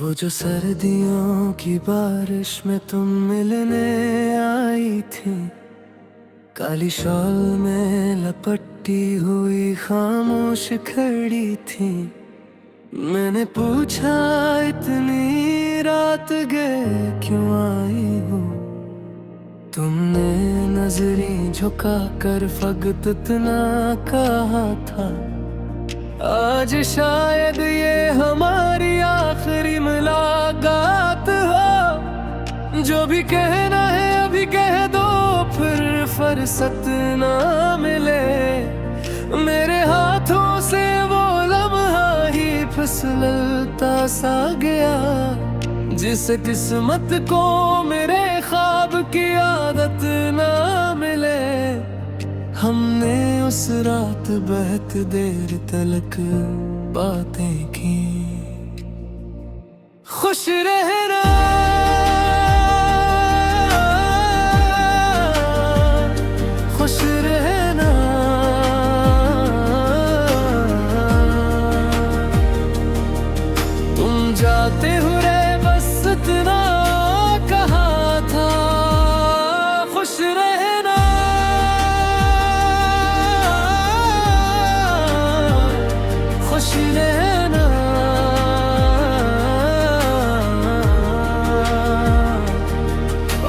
वो जो सर्दियों की बारिश में तुम मिलने आई थी, काली शॉल में लपटी हुई खामोश खड़ी थी। मैंने पूछा इतनी रात गए क्यों आई हो, तुमने नजरी झुका कर फकत इतना कहा था, आज शायद ये हमारी आखिरी मुलाकात हो। जो भी कहना है अभी कह दो, फिर फुर्सत ना मिले। मेरे हाथों से वो लम्हा ही फिसलता सा गया, जिस किस्मत को मेरे ख्वाब की आदत ना मिले। हमने उस रात बहुत देर तलक बातें की। खुश रहना, खुश रहना, तुम जाते हुए बस इतना कहा था। खुश रहना, खुश रहना,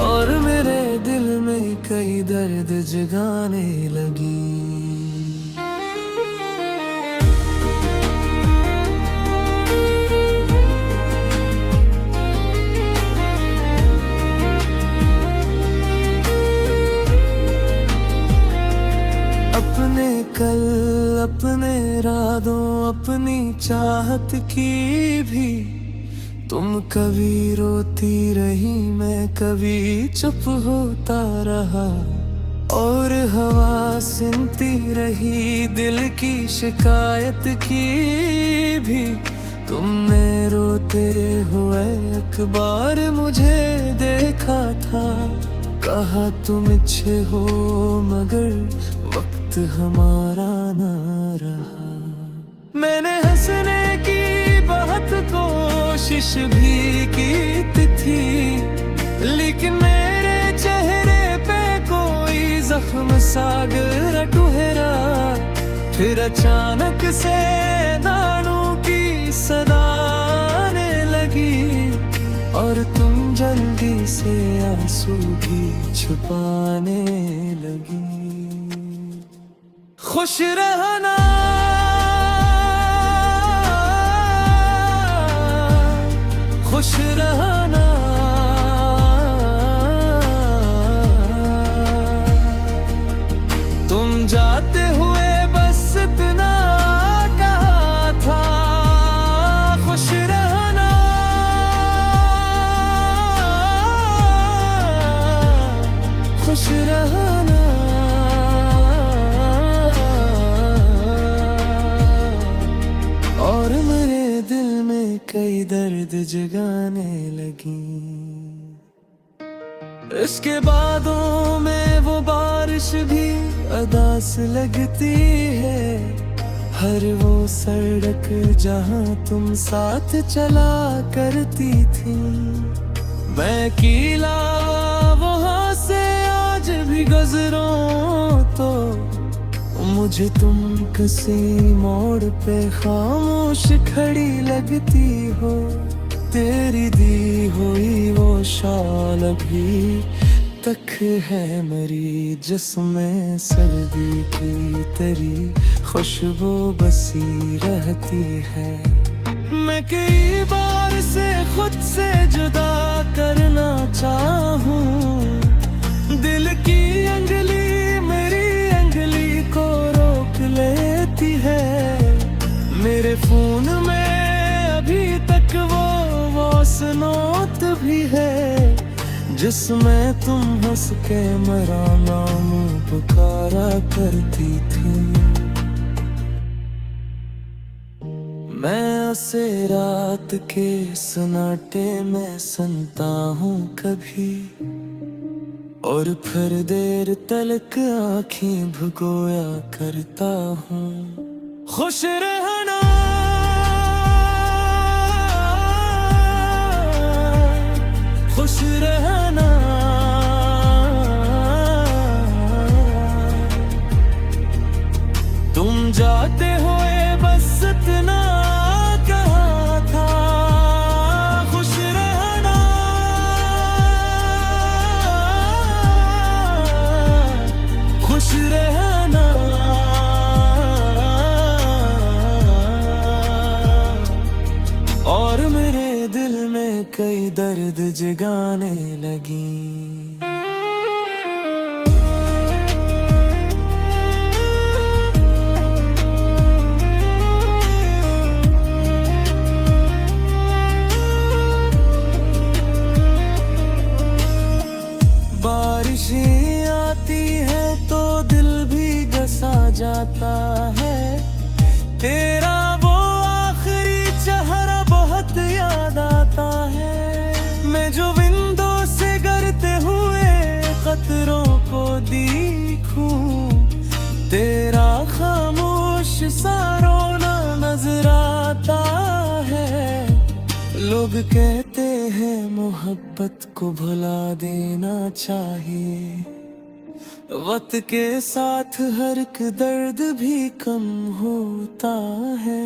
और मेरे दिल में कई दर्द जगाने लगी। अपने कल, अपने इरादों, अपनी चाहत की भी तुम कभी रोती रही, मैं कभी चुप होता रहा। और हवा सुनती रही दिल की शिकायत की भी, तुमने रोते हुए अखबार मुझे देखा था। कहा तुम अच्छे हो मगर वक्त हमारा ना रहा। मैंने हंसने की बहुत कोशिश भी की थी, लेकिन मेरे चेहरे पे कोई जख्म सा गिरा ठहरा। फिर अचानक से नानों की सदा आने लगी, और तुम जल्दी से आंसू भी छुपाने लगी। खुश रहना, खुश रहना, तुम जाते हुए बस इतना कहा था। खुश रहना, खुश रहना, और मेरे दिल में कई दर्द जगाने लगी। इसके बादों में वो बारिश भी अदास लगती है, हर वो सड़क जहां तुम साथ चला करती थी। मैं अकेला वहां से आज भी गुजरूं तो मुझे तुम किसी मोड़ पे खामोश खड़ी लगती हो। तेरी दी हुई वो शाल अभी तक है मेरी, जिसमें सर्दी की तेरी खुशबू बसी रहती है। मैं कई बार से खुद से जुदा करना चाहूं, दिल की अंगली मेरी अंगली को रोक लेती है। मेरे फोन में अभी तक वो नोट भी है, जिसमें तुम हंस के मेरा नाम पुकारा करती थी। मैं उसे रात के सन्नाटे में सुनता हूँ कभी, और फिर देर तलक आँखें भुगोया करता हूँ। खुश रहना, जगाने लगी। बारिशें आती है तो दिल भी घसा जाता है, तेरा वो आखिरी चेहरा बहुत याद आता है। मैं जो विंडो से गिरते हुए कतरों को देखूं, तेरा खामोश सा रोना नजर आता है। लोग कहते हैं मोहब्बत को भुला देना चाहिए, वक्त के साथ हर एक दर्द भी कम होता है।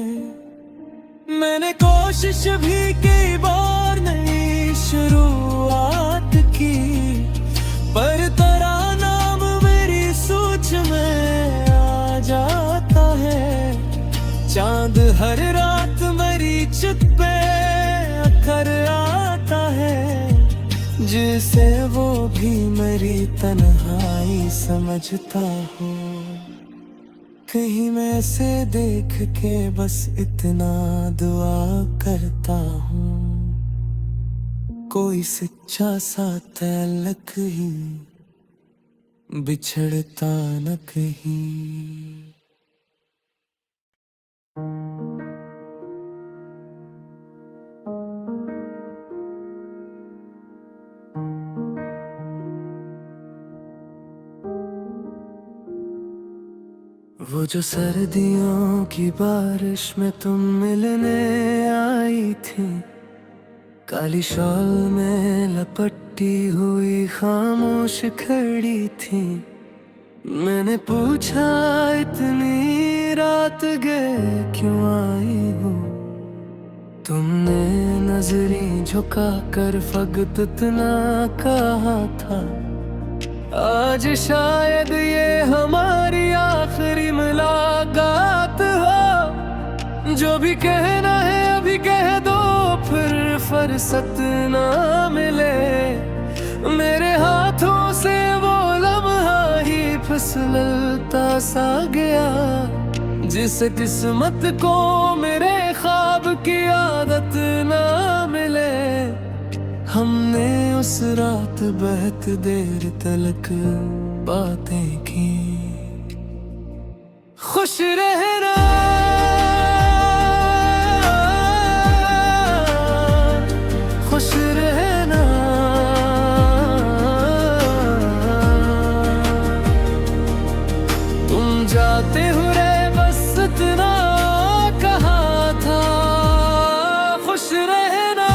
मैंने कोशिश भी कई बार नई शुरुआत की, पर तेरा नाम मेरी सोच में आ जाता है। चांद हर रात मेरी छत पे कर आता है, जिसे वो भी मेरी तन्हाई समझता हो। कहीं मैं से देख के बस इतना दुआ करता हूँ, कोई सच्चा सा तल्लक ही बिछड़ता न कहीं। वो जो सर्दियों की बारिश में तुम मिलने आई थी, काली शॉल में लपटी हुई खामोश खड़ी थी। मैंने पूछा इतनी रात गए क्यों आई हो, तुमने नजरें झुका कर फकत इतना कहा था। आज शायद ये हमारी आखिरी मुलाकात हो, जो भी कहना है अभी कह दो, फिर फुर्सत ना मिले। मेरे हाथों से वो लम्हा ही फिसलता सा गया, जिस किस्मत को मेरे ख्वाब की आदत ना मिले। हमने उस रात बहुत देर तलक बातें की। खुश रहना खुश रहना, तुम जाते हुए बस इतना कहा था। खुश रहना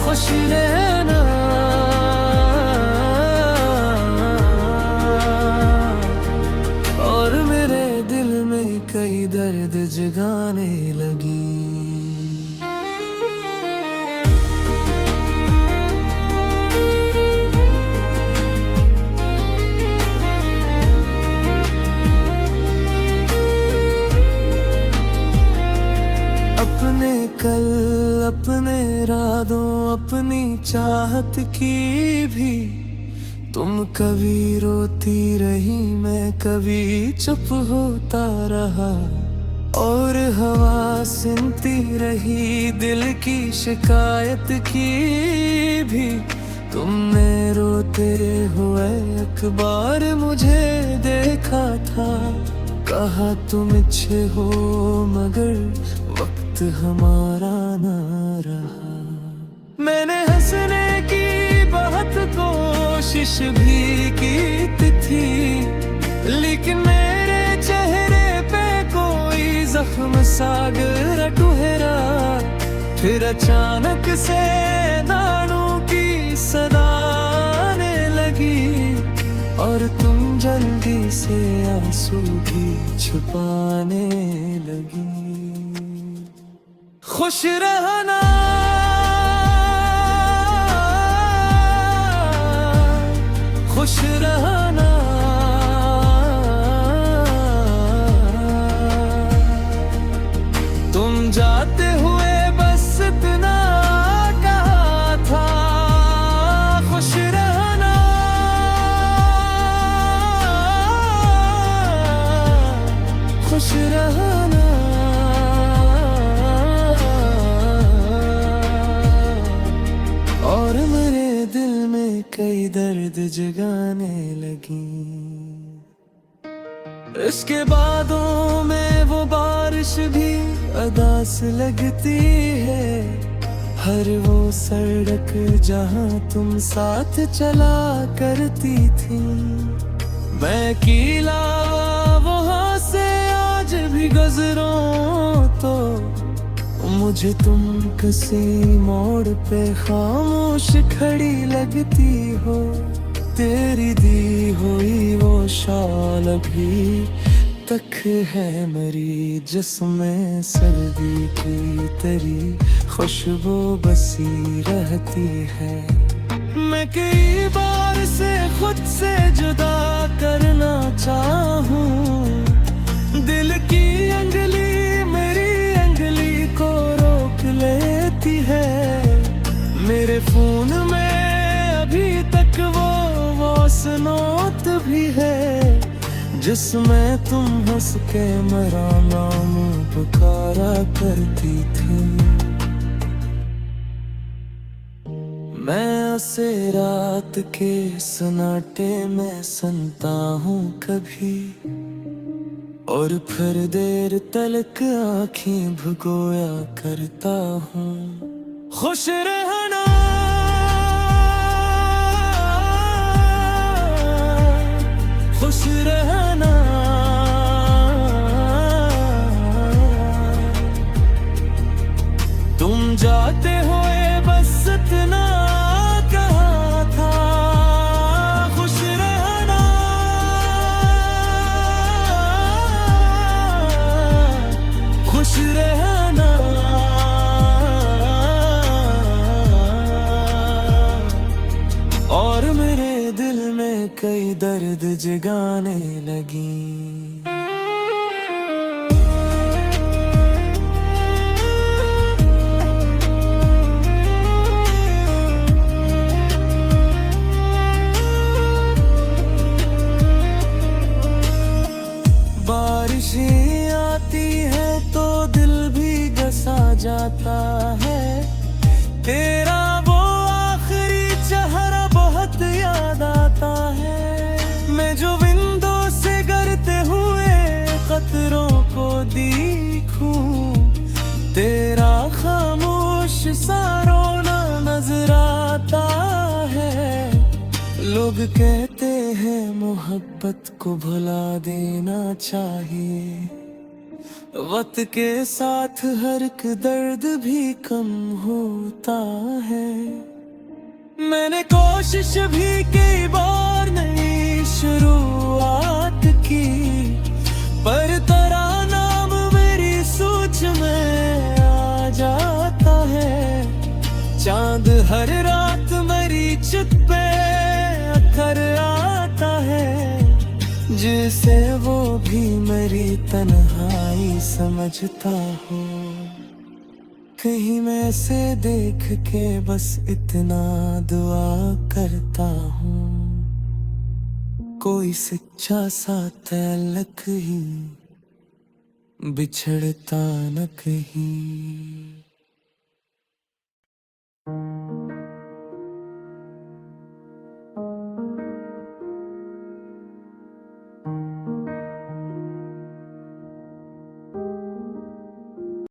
खुश रहना, और मेरे दिल में कई दर्द जगाने लगी। अपने कल, अपने इरादों, अपनी चाहत की भी तुम कभी रोती रही, मैं कभी चुप होता रहा। और हवा सुनती रही दिल की शिकायत की भी, तुमने रोते हुए अखबार मुझे देखा था। कहा तुम अच्छे हो मगर वक्त हमारा ना रहा। मैंने हंसने की बहुत कोशिश भी की थी, लेकिन मेरे चेहरे पे कोई जख्म सागर ठहरा। फिर अचानक से नानों की सदा आने लगी, और तुम जल्दी से आंसू भी छुपाने लगी। खुश रहना खुश रहना, तुम जा जाते हुए बस इतना कहा था, खुश रहना, खुश रहना। और मेरे दिल में कई दर्द जगाने लगी। इसके बादों में वो बारिश भी अदास लगती है, हर वो सड़क जहां तुम साथ चला करती थी। मैं अकेला वहां से आज भी गुजरूं तो मुझे तुम किसी मोड़ पे खामोश खड़ी लगती हो। तेरी दी हुई वो शाल अभी तक है मरी, जिसमें सर्दी की तेरी खुशबू बसी रहती है। मैं कई बार से खुद से जुदा करना चाहूं, दिल की अंगली मेरी अंगली को रोक लेती है। मेरे खून में अभी तक वो नोट भी है, जिसमें तुम हंस के मेरा नाम पुकारा करती थी। मैं उसे रात के सन्नाटे में सुनता हूँ कभी, और फिर देर तलक आँखें भुगोया करता हूँ। खुश रहना, खुश रहना। तुम जाते हुए बस इतना कहा था, खुश रहना, खुश रहना। और मेरे दिल में कई दर्द जगाने लगी। बारिशें आती है तो दिल भी घसा जाता है, तेरा वो आखिरी चेहरा बहुत याद आता है। मैं जो विंडो से गिरते हुए कतरों को देखूं, तेरा खामोश सा रोना नजर आता है। लोग कहते हैं मोहब्बत को भुला देना चाहिए, वक्त के साथ हर एक दर्द भी कम होता है। मैंने कोशिश भी कई बार नई शुरुआत की, पर तेरा नाम मेरी सोच में आ जाता है। चांद हर रात मेरी छत पे अखर आता है, जिसे वो भी मेरी तन्हाई समझता हो। कहीं मैं से देख के बस इतना दुआ करता हूँ, कोई सच्चा सा तल्लक ही बिछड़ता न कहीं।